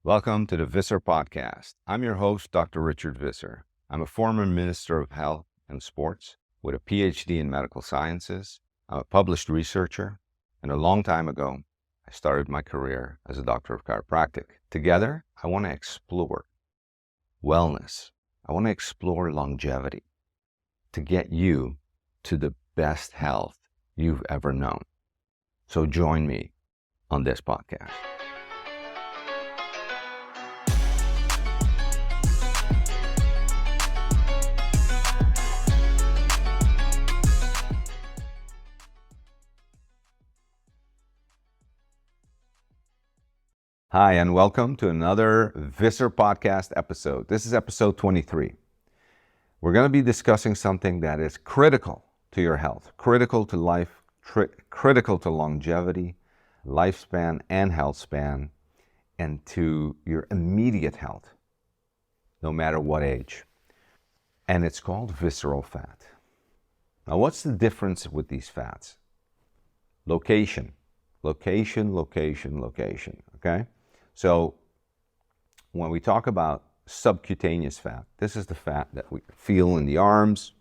Welcome to the Viscer Podcast. I'm your host, Dr. Richard Viscer. I'm a former Minister of Health and Sports with a PhD in medical sciences. I'm a published researcher, and a long time ago, I started my career as a doctor of chiropractic. Together, I want to explore wellness. I want to explore longevity to get you to the best health you've ever known. So join me on this podcast. Hi, and welcome to another Viscer Podcast episode. This is episode 23. We're going to be discussing something that is critical to your health, critical to life, critical to longevity, lifespan, and health span, and to your immediate health, no matter what age. And it's called visceral fat. Now, what's the difference with these fats? Location, okay? So when we talk about subcutaneous fat, this is the fat that we feel in the arms,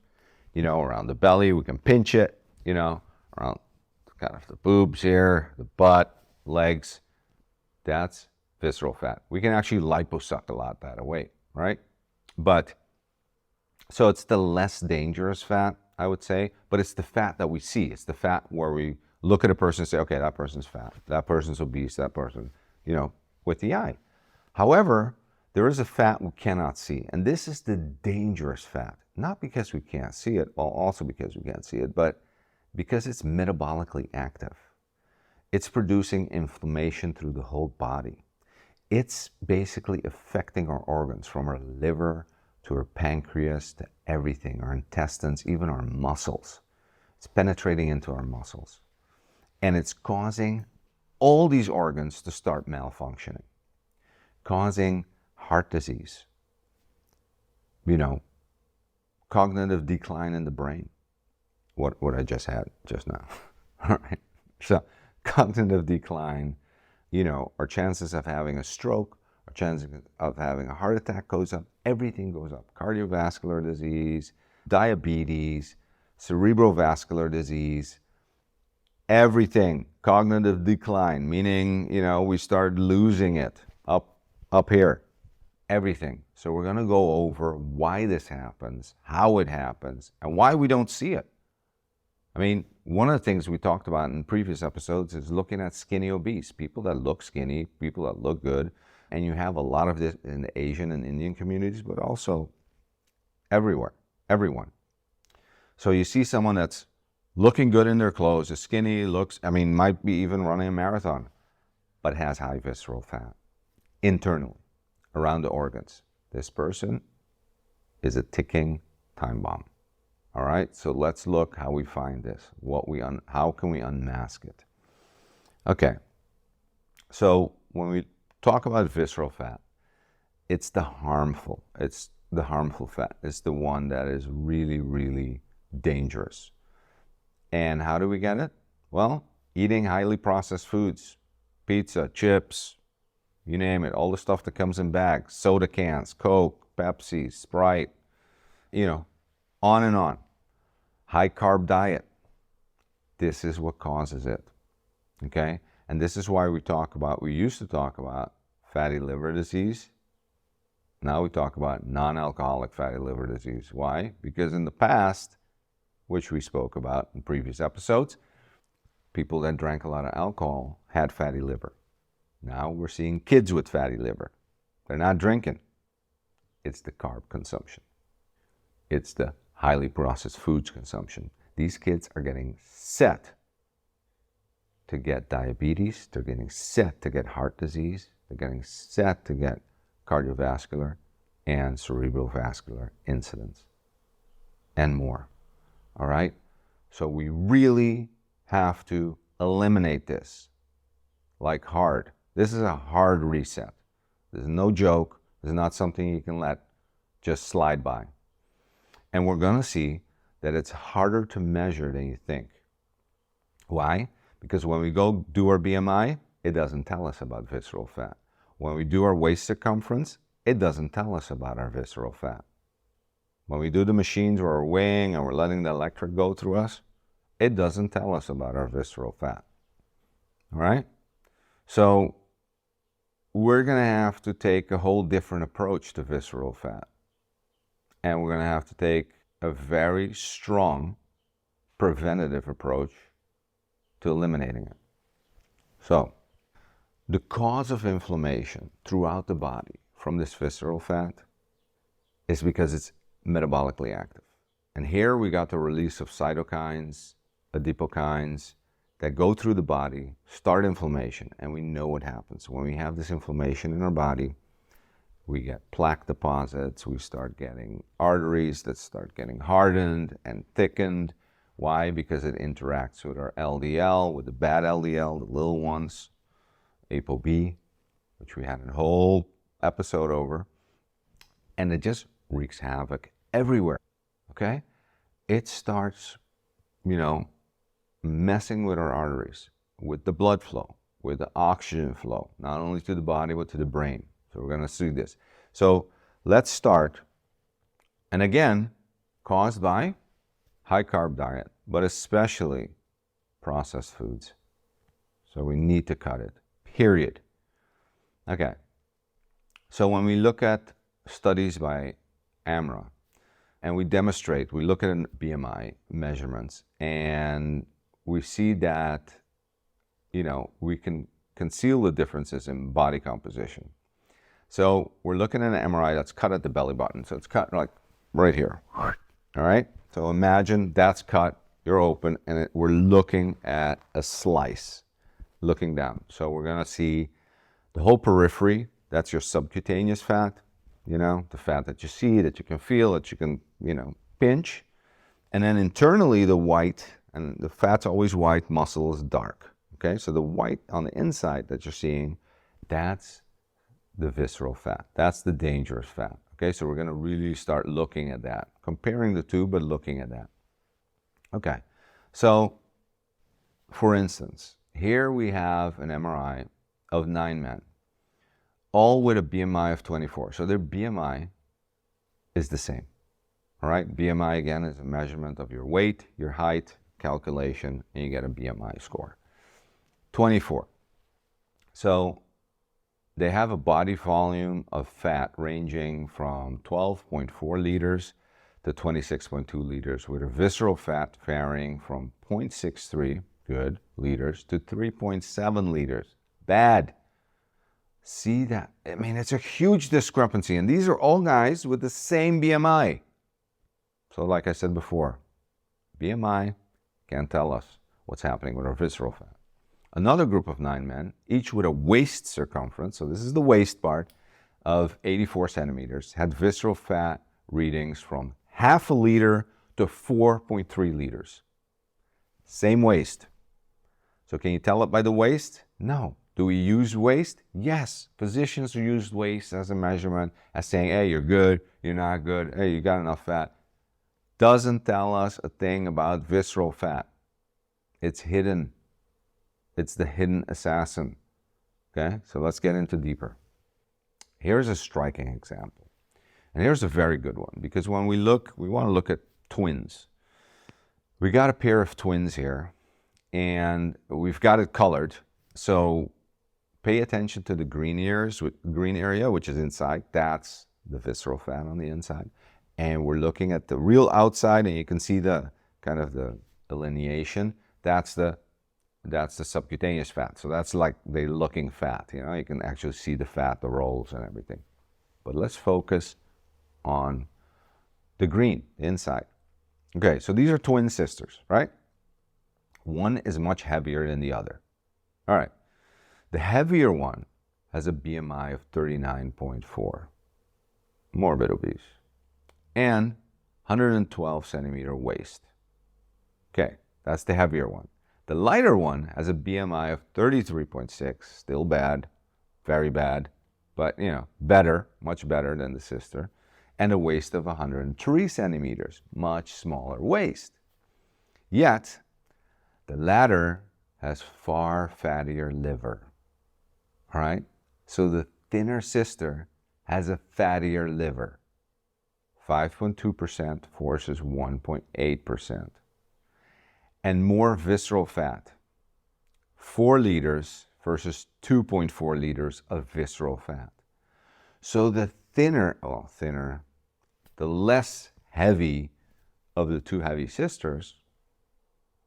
around the belly. We can pinch it, around kind of the boobs here, the butt, legs. That's visceral fat. We can actually liposuck a lot that away, right? But so it's the less dangerous fat, I would say, but it's the fat that we see. It's the fat where we look at a person and say, okay, that person's fat, that person's obese, that person, with the eye. However, there is a fat we cannot see, and this is the dangerous fat. Not because we can't see it, well, also because we can't see it, but because it's metabolically active. It's producing inflammation through the whole body. It's basically affecting our organs, from our liver to our pancreas to everything, our intestines, even our muscles. It's penetrating into our muscles. And it's causing all these organs to start malfunctioning, causing heart disease, cognitive decline in the brain, what I just had just now. All right. So cognitive decline, our chances of having a stroke, our chances of having a heart attack goes up, everything goes up. Cardiovascular disease, diabetes, cerebrovascular disease, everything. Cognitive decline, meaning, we start losing it up here. Everything. So we're going to go over why this happens, how it happens, and why we don't see it. I mean, one of the things we talked about in previous episodes is looking at skinny obese, people that look skinny, people that look good. And you have a lot of this in the Asian and Indian communities, but also everywhere, everyone. So you see someone that's looking good in their clothes, is skinny, might be even running a marathon, but has high visceral fat internally around the organs. This person is a ticking time bomb. All right, so let's look how we find this. How can we unmask it? Okay, so when we talk about visceral fat, it's the harmful fat. It's the one that is really, really dangerous. And how do we get it? Well, eating highly processed foods, pizza, chips, you name it, all the stuff that comes in bags, soda cans, Coke, Pepsi, Sprite, on and on. High carb diet. This is what causes it. Okay? And this is why we used to talk about fatty liver disease. Now we talk about non-alcoholic fatty liver disease. Why? Because in the past, which we spoke about in previous episodes, people that drank a lot of alcohol had fatty liver. Now we're seeing kids with fatty liver. They're not drinking. It's the carb consumption. It's the highly processed foods consumption. These kids are getting set to get diabetes. They're getting set to get heart disease. They're getting set to get cardiovascular and cerebrovascular incidents and more. All right? So we really have to eliminate this like hard. This is a hard reset. This is no joke. This is not something you can let just slide by. And we're going to see that it's harder to measure than you think. Why? Because when we go do our BMI, it doesn't tell us about visceral fat. When we do our waist circumference, it doesn't tell us about our visceral fat. When we do the machines where we're weighing and we're letting the electric go through us, it doesn't tell us about our visceral fat. All right? So we're going to have to take a whole different approach to visceral fat. And we're going to have to take a very strong preventative approach to eliminating it. So, the cause of inflammation throughout the body from this visceral fat is because it's metabolically active. And here we got the release of cytokines, adipokines, that go through the body, start inflammation, and we know what happens. When we have this inflammation in our body, we get plaque deposits, we start getting arteries that start getting hardened and thickened. Why? Because it interacts with our LDL, with the bad LDL, the little ones, ApoB, which we had a whole episode over, and it just wreaks havoc everywhere, okay? It starts, messing with our arteries, with the blood flow, with the oxygen flow, not only to the body, but to the brain. So we're going to see this. So let's start, and again, caused by high carb diet, but especially processed foods. So we need to cut it, period. Okay. So when we look at studies by Amra, and we look at BMI measurements, and we see that, we can conceal the differences in body composition. So we're looking at an MRI that's cut at the belly button. So it's cut like right here. All right? So imagine that's cut, you're open, and we're looking at a slice, looking down. So we're going to see the whole periphery. That's your subcutaneous fat, the fat that you see, that you can feel, that you can, pinch. And then internally, the white, and the fat's always white, muscle is dark. Okay, so the white on the inside that you're seeing, that's the visceral fat. That's the dangerous fat. Okay, so we're going to really start looking at that, comparing the two, but looking at that. Okay, so for instance, here we have an MRI of 9 men, all with a BMI of 24. So their BMI is the same. All right, BMI again is a measurement of your weight, your height, calculation, and you get a BMI score. 24. So they have a body volume of fat ranging from 12.4 liters to 26.2 liters, with a visceral fat varying from 0.63, good, liters, to 3.7 liters. Bad. See that? I mean, it's a huge discrepancy. And these are all guys with the same BMI. So like I said before, BMI can't tell us what's happening with our visceral fat. Another group of 9 men, each with a waist circumference, so this is the waist part, of 84 centimeters, had visceral fat readings from 0.5 liter to 4.3 liters. Same waist. So can you tell it by the waist? No. Do we use waist? Yes. Physicians use waist as a measurement, as saying, hey, you're good, you're not good, hey, you got enough fat. Doesn't tell us a thing about visceral fat. It's hidden. It's the hidden assassin. Okay, so let's get into deeper. Here's a striking example. And here's a very good one, because when we want to look at twins. We got a pair of twins here, and we've got it colored. So pay attention to the green area, which is inside. That's the visceral fat on the inside. And we're looking at the real outside, and you can see the kind of the delineation. That's the subcutaneous fat. So that's like the looking fat. You can actually see the fat, the rolls, and everything. But let's focus on the green, the inside. Okay, so these are twin sisters, right? One is much heavier than the other. All right. The heavier one has a BMI of 39.4, morbid obese, and 112 centimeter waist. Okay, that's the heavier one. The lighter one has a BMI of 33.6, still bad, very bad, but better, much better than the sister, and a waist of 103 centimeters, much smaller waist. Yet, the latter has far fattier liver. All right? So the thinner sister has a fattier liver. 5.2% versus 1.8%. And more visceral fat. 4 liters versus 2.4 liters of visceral fat. So the the less heavy of the two heavy sisters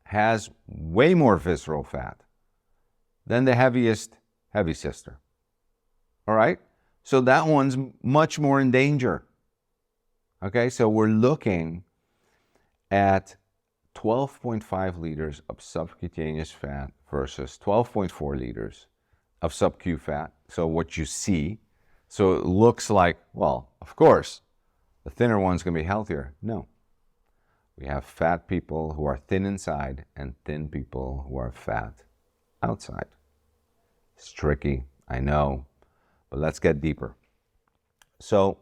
has way more visceral fat than the heaviest heavy sister. All right? So that one's much more in danger. Okay, so we're looking at 12.5 liters of subcutaneous fat versus 12.4 liters of sub-Q fat. So what you see, so it looks like, well, of course, the thinner one's going to be healthier. No. We have fat people who are thin inside and thin people who are fat outside. It's tricky, I know, but let's get deeper. So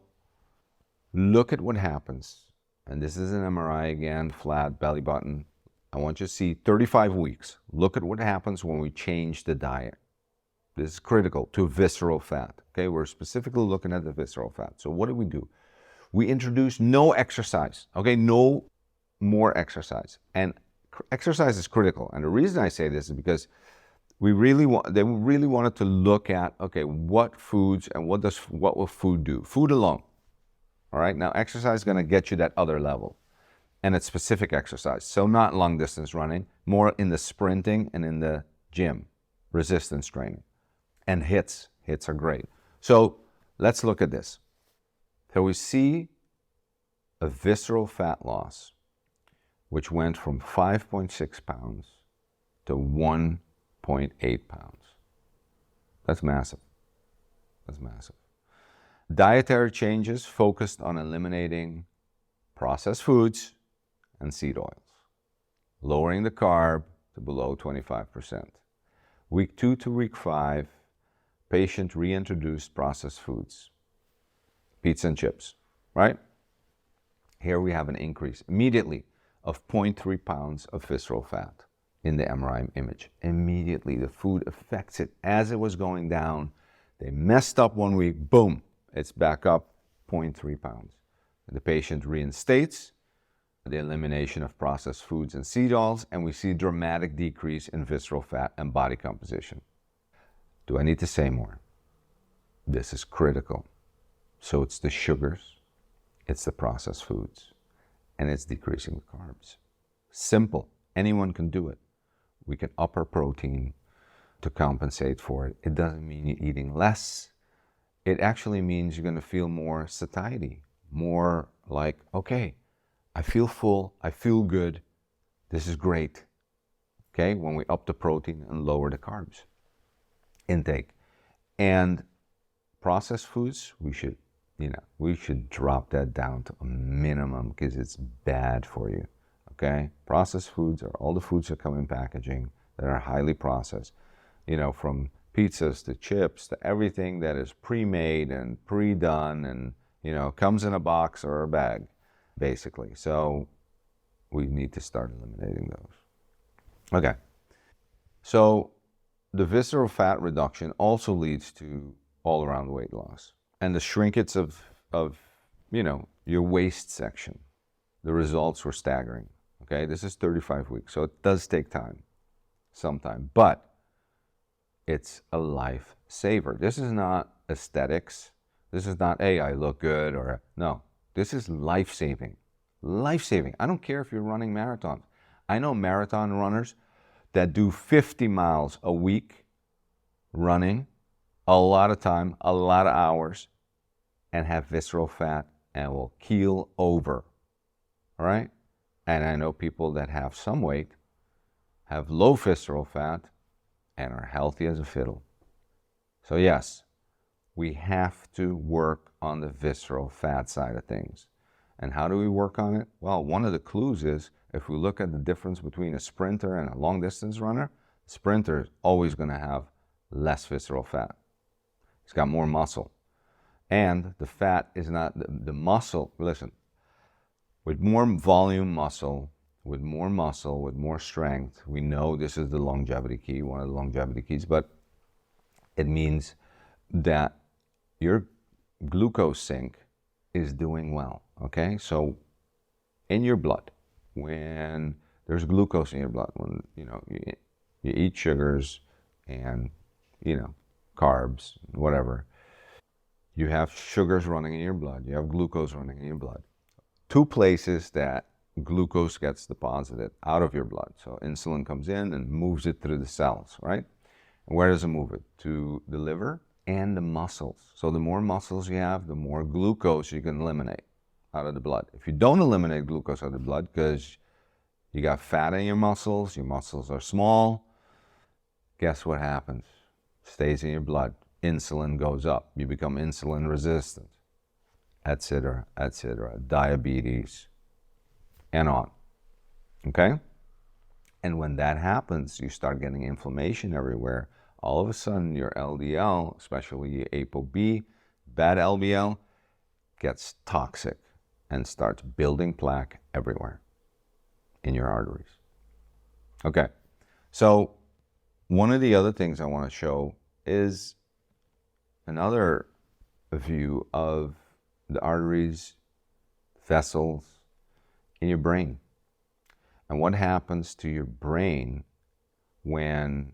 look at what happens. And this is an MRI again, flat belly button. I want you to see 35 weeks. Look at what happens when we change the diet. This is critical to visceral fat. Okay, we're specifically looking at the visceral fat. So what do? We introduce no exercise. Okay, no more exercise. And exercise is critical. And the reason I say this is because they really wanted to look at, okay, what foods and what will food do? Food alone. All right, now exercise is going to get you that other level. And it's specific exercise. So not long distance running, more in the sprinting and in the gym, resistance training. And hits are great. So let's look at this. So we see a visceral fat loss, which went from 5.6 pounds to 1.8 pounds. That's massive. That's massive. Dietary changes focused on eliminating processed foods and seed oils, lowering the carb to below 25%. Week 2 to week 5, patient reintroduced processed foods, pizza and chips, right? Here we have an increase immediately of 0.3 pounds of visceral fat in the MRI image. Immediately, the food affects it as it was going down. They messed up 1 week, boom, it's back up 0.3 pounds. The patient reinstates the elimination of processed foods and seed oils, and we see dramatic decrease in visceral fat and body composition. Do I need to say more? This is critical. So it's the sugars, it's the processed foods, and it's decreasing the carbs. Simple. Anyone can do it. We can up our protein to compensate for it. It doesn't mean you're eating less. It actually means you're going to feel more satiety, more like, okay, I feel full, I feel good, this is great. Okay, when we up the protein and lower the carbs intake. And processed foods, we should drop that down to a minimum because it's bad for you. Okay, processed foods are all the foods that come in packaging that are highly processed, from pizzas to chips to everything that is pre-made and pre-done and comes in a box or a bag, basically. So we need to start eliminating those. Okay, so the visceral fat reduction also leads to all-around weight loss and the shrinkage of your waist section. The results were staggering. Okay, this is 35 weeks, so it does take time, sometime, but it's a lifesaver. This is not aesthetics. This is not, hey, I look good, or no. This is life-saving. Life-saving. I don't care if you're running marathons. I know marathon runners that do 50 miles a week running, a lot of time, a lot of hours, and have visceral fat and will keel over. All right? And I know people that have some weight, have low visceral fat, and are healthy as a fiddle. So yes, we have to work on the visceral fat side of things. And how do we work on it? Well, one of the clues is if we look at the difference between a sprinter and a long distance runner, the sprinter is always going to have less visceral fat. He's got more muscle. And the fat is not the muscle. Listen, with more volume muscle, with more strength, we know this is the longevity key, one of the longevity keys, but it means that your glucose sink is doing well, okay? So in your blood, when there's glucose in your blood, when you eat sugars and carbs, whatever, you have sugars running in your blood, you have glucose running in your blood. Two places that glucose gets deposited out of your blood. So insulin comes in and moves it through the cells, right? And where does it move it? To the liver and the muscles. So the more muscles you have, the more glucose you can eliminate out of the blood. If you don't eliminate glucose out of the blood because you got fat in your muscles are small, guess what happens? Stays in your blood. Insulin goes up. You become insulin resistant, etc., etc., diabetes, and on. Okay? And when that happens, you start getting inflammation everywhere. All of a sudden, your LDL, especially your ApoB, bad LBL, gets toxic and starts building plaque everywhere in your arteries. Okay, so one of the other things I want to show is another view of the arteries, vessels in your brain. And what happens to your brain when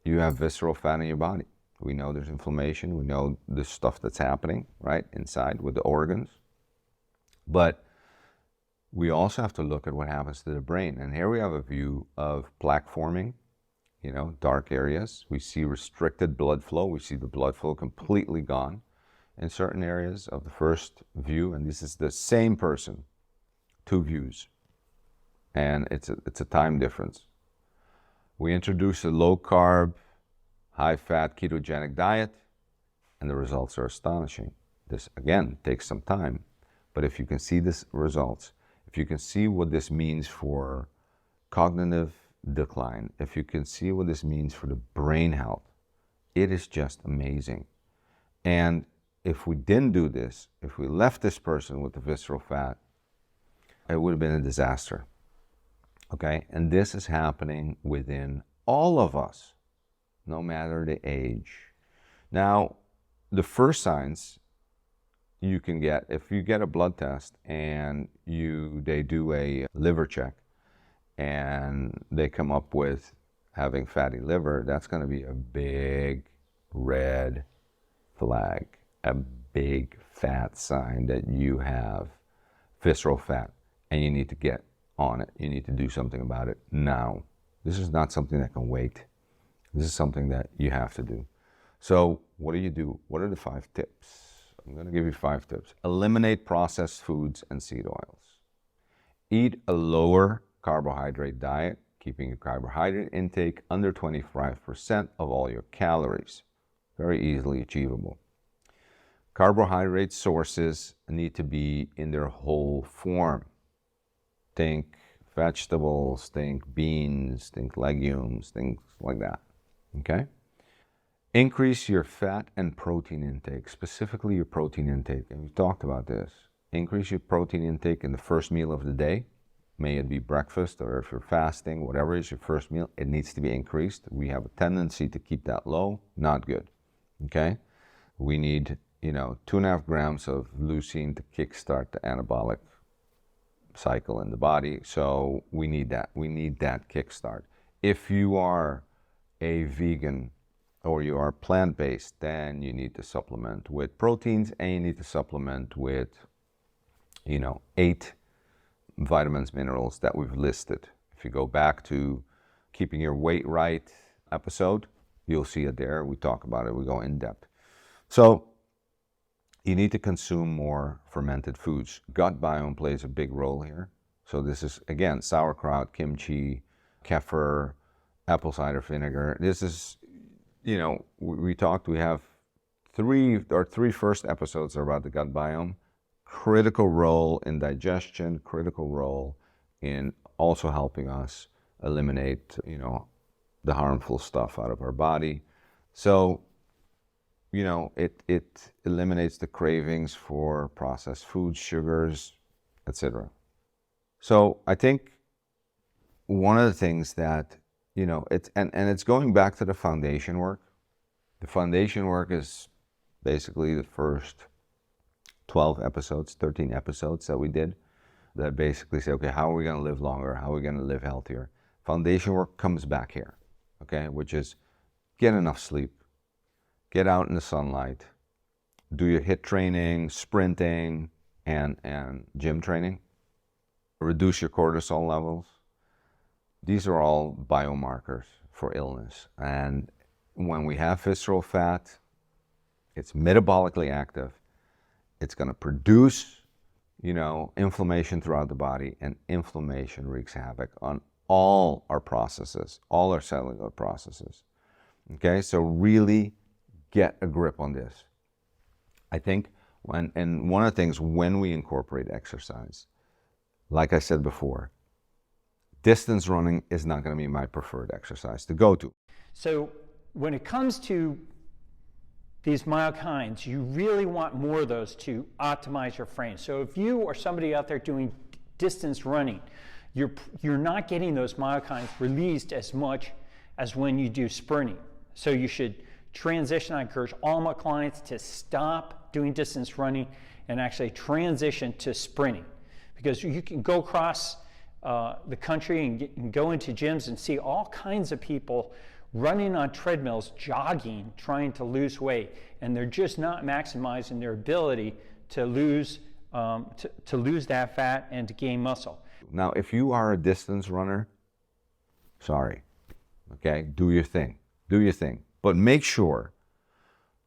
you have visceral fat in your body? We know there's inflammation. We know there's stuff that's happening, right, inside with the organs. But we also have to look at what happens to the brain. And here we have a view of plaque forming, dark areas. We see restricted blood flow. We see the blood flow completely gone in certain areas of the first view. And this is the same person, two views. And it's a time difference. We introduce a low-carb, high-fat ketogenic diet, and the results are astonishing. This, again, takes some time. But if you can see these results, if you can see what this means for cognitive decline, if you can see what this means for the brain health, it is just amazing. And if we didn't do this, if we left this person with the visceral fat, it would have been a disaster. Okay? And this is happening within all of us, no matter the age. Now, the first signs you can get, if you get a blood test and they do a liver check and they come up with having fatty liver, that's going to be a big red flag, a big fat sign that you have visceral fat and you need to get on it. You need to do something about it now. This is not something that can wait. This is something that you have to do. So what do you do? What are the 5 tips? I'm going to give you 5 tips. Eliminate processed foods and seed oils. Eat a lower carbohydrate diet, keeping your carbohydrate intake under 25% of all your calories. Very easily achievable. Carbohydrate sources need to be in their whole form. Think vegetables, think beans, think legumes, things like that. Okay? Increase your fat and protein intake, specifically your protein intake. And we talked about this. Increase your protein intake in the first meal of the day. May it be breakfast or if you're fasting, whatever is your first meal, it needs to be increased. We have a tendency to keep that low. Not good. Okay? We need, 2.5 grams of leucine to kickstart the anabolic cycle in the body. So we need that. We need that kickstart. If you are a vegan or you are plant-based, then you need to supplement with proteins and you need to supplement with, 8 vitamins, minerals that we've listed. If you go back to Keeping Your Weight Right episode, you'll see it there. We talk about it. We go in depth. So you need to consume more fermented foods. Gut biome plays a big role here. So this is, again, sauerkraut, kimchi, kefir, apple cider vinegar. This is, we talked, we have our 3 first episodes are about the gut biome. Critical role in digestion, critical role in also helping us eliminate, the harmful stuff out of our body. So, it eliminates the cravings for processed foods, sugars, etc. So I think one of the things that, it's going back to the foundation work. The foundation work is basically the first 12 episodes, 13 episodes that we did, that basically say, okay, how are we going to live longer? How are we going to live healthier? Foundation work comes back here, okay, which is get enough sleep, get out in the sunlight, do your HIIT training, sprinting, and gym training, reduce your cortisol levels. These are all biomarkers for illness. And when we have visceral fat, it's metabolically active. It's going to produce, inflammation throughout the body, and inflammation wreaks havoc on all our processes, all our cellular processes. Okay, so really get a grip on this. I think one of the things when we incorporate exercise, like I said before, distance running is not going to be my preferred exercise to go to. So when it comes to these myokines, you really want more of those to optimize your frame. So if you or somebody out there doing distance running, you're not getting those myokines released as much as when you do sprinting. So you should transition. I encourage all my clients to stop doing distance running and actually transition to sprinting, because you can go across the country and go into gyms and see all kinds of people running on treadmills, jogging, trying to lose weight, and they're just not maximizing their ability to lose that fat and to gain muscle. Now, if you are a distance runner, sorry, okay, do your thing, but make sure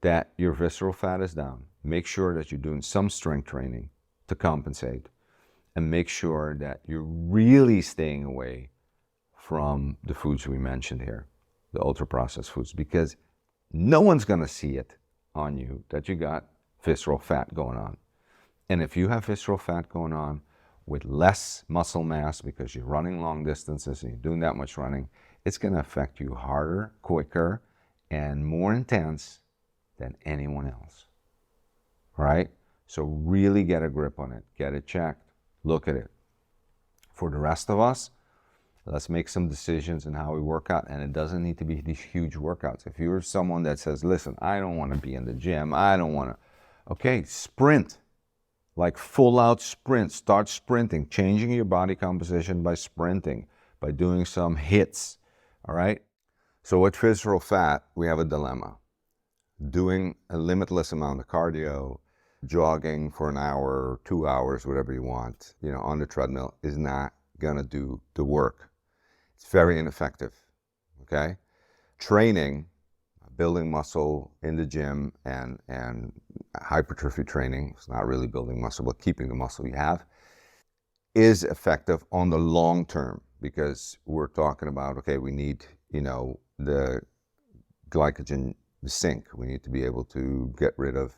that your visceral fat is down. Make sure that you're doing some strength training to compensate, and make sure that you're really staying away from the foods we mentioned here, the ultra-processed foods, because no one's going to see it on you that you got visceral fat going on. And if you have visceral fat going on with less muscle mass because you're running long distances and you're doing that much running, it's going to affect you harder, quicker, and more intense than anyone else, right? So really get a grip on it, get it checked, look at it. For the rest of us, let's make some decisions in how we work out, and it doesn't need to be these huge workouts. If you're someone that says, listen, I don't want to be in the gym, I don't want to, okay, sprint, like full out sprint, start sprinting, changing your body composition by sprinting, by doing some hits, all right? So with visceral fat, we have a dilemma. Doing a limitless amount of cardio, jogging for an hour, 2 hours, whatever you want, on the treadmill is not gonna do the work. It's very ineffective, okay? Training, building muscle in the gym and hypertrophy training, it's not really building muscle, but keeping the muscle you have, is effective on the long term, because we're talking about, okay, we need, the glycogen sink. We need to be able to get rid of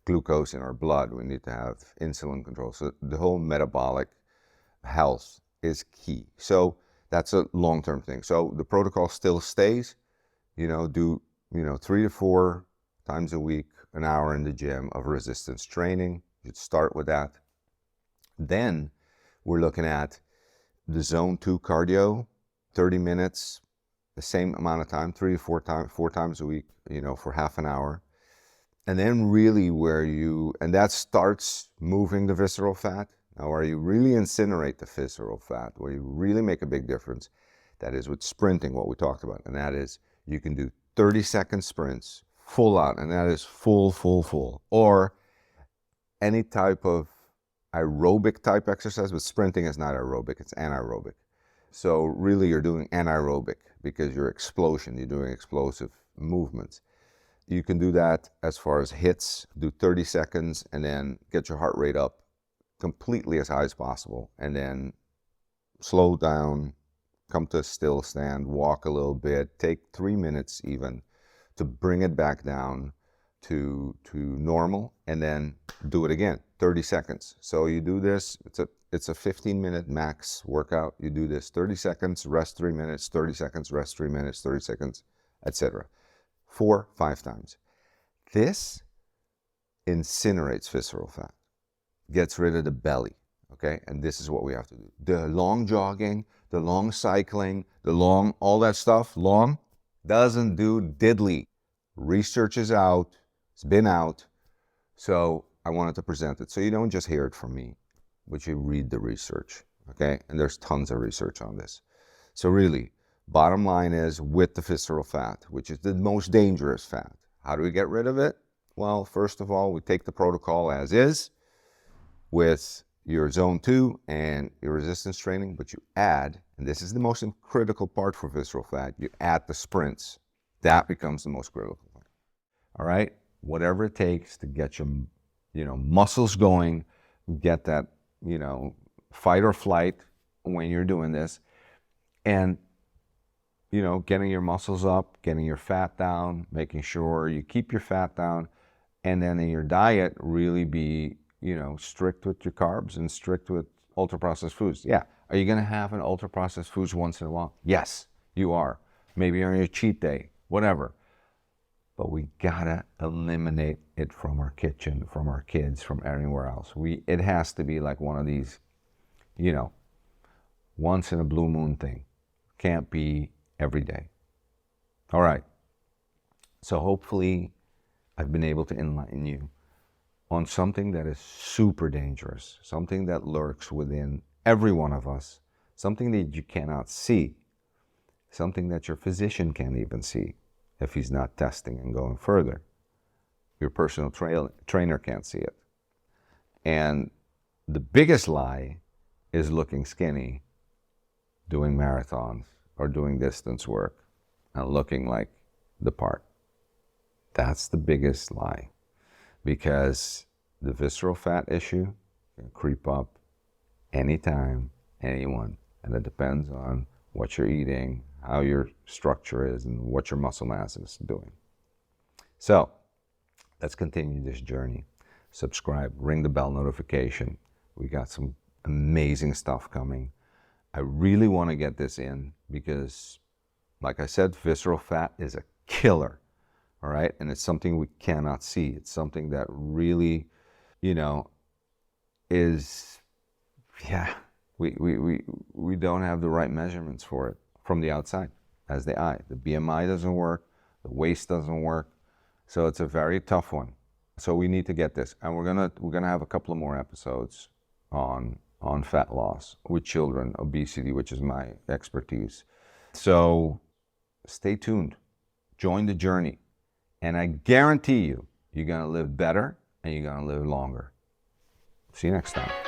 glucose in our blood. We need to have insulin control. So the whole metabolic health is key. So that's a long-term thing. So the protocol still stays, do 3 to 4 times a week, an hour in the gym of resistance training. You should start with that. Then we're looking at the zone 2 cardio, 30 minutes, the same amount of time, 3 to 4 times a week, for half an hour. And then really and that starts moving the visceral fat. Now, where you really incinerate the visceral fat, where you really make a big difference, that is with sprinting, what we talked about. And that is, you can do 30-second sprints, full out, and that is full. Or any type of aerobic type exercise, but sprinting is not aerobic, it's anaerobic. So really you're doing anaerobic because you're doing explosive movements. You can do that as far as hits, do 30 seconds, and then get your heart rate up completely as high as possible, and then slow down, come to a still stand, walk a little bit, take 3 minutes even to bring it back down to normal, and then do it again, 30 seconds. So you do this, it's a 15-minute max workout. You do this 30 seconds, rest 3 minutes, 30 seconds, rest 3 minutes, 30 seconds, etc. 4, 5 times. This incinerates visceral fat, gets rid of the belly, okay? And this is what we have to do. The long jogging, the long cycling, all that stuff, long, doesn't do diddly. Research is out, It's been out. So I wanted to present it. So you don't just hear it from me, but you read the research, okay? And there's tons of research on this. So really, bottom line is with the visceral fat, which is the most dangerous fat. How do we get rid of it? Well, first of all, we take the protocol as is with your zone 2 and your resistance training, but you add, and this is the most critical part for visceral fat, you add the sprints. That becomes the most critical part. All right? Whatever it takes to get your, muscles going, get that, fight or flight when you're doing this, and, getting your muscles up, getting your fat down, making sure you keep your fat down, and then in your diet, really be, strict with your carbs and strict with ultra-processed foods. Yeah. Are you going to have an ultra-processed foods once in a while? Yes, you are. Maybe on your cheat day, whatever. But we gotta eliminate it from our kitchen, from our kids, from anywhere else. It has to be like one of these, once in a blue moon thing. Can't be every day. All right. So hopefully I've been able to enlighten you on something that is super dangerous, something that lurks within every one of us, something that you cannot see, something that your physician can't even see if he's not testing and going further. Your personal trainer can't see it. And the biggest lie is looking skinny, doing marathons or doing distance work and looking like the part. That's the biggest lie, because the visceral fat issue can creep up anytime, anyone, and it depends on what you're eating, how your structure is, and what your muscle mass is doing. So let's continue this journey. Subscribe, ring the bell notification. We got some amazing stuff coming. I really want to get this in because, like I said, visceral fat is a killer, all right? And it's something we cannot see. It's something that really, is, we don't have the right measurements for it from the outside as the eye. The BMI doesn't work, the waist doesn't work, so it's a very tough one. So we need to get this, and we're gonna have a couple of more episodes on fat loss with children, obesity, which is my expertise. So stay tuned, join the journey, and I guarantee you, you're gonna live better and you're gonna live longer. See you next time.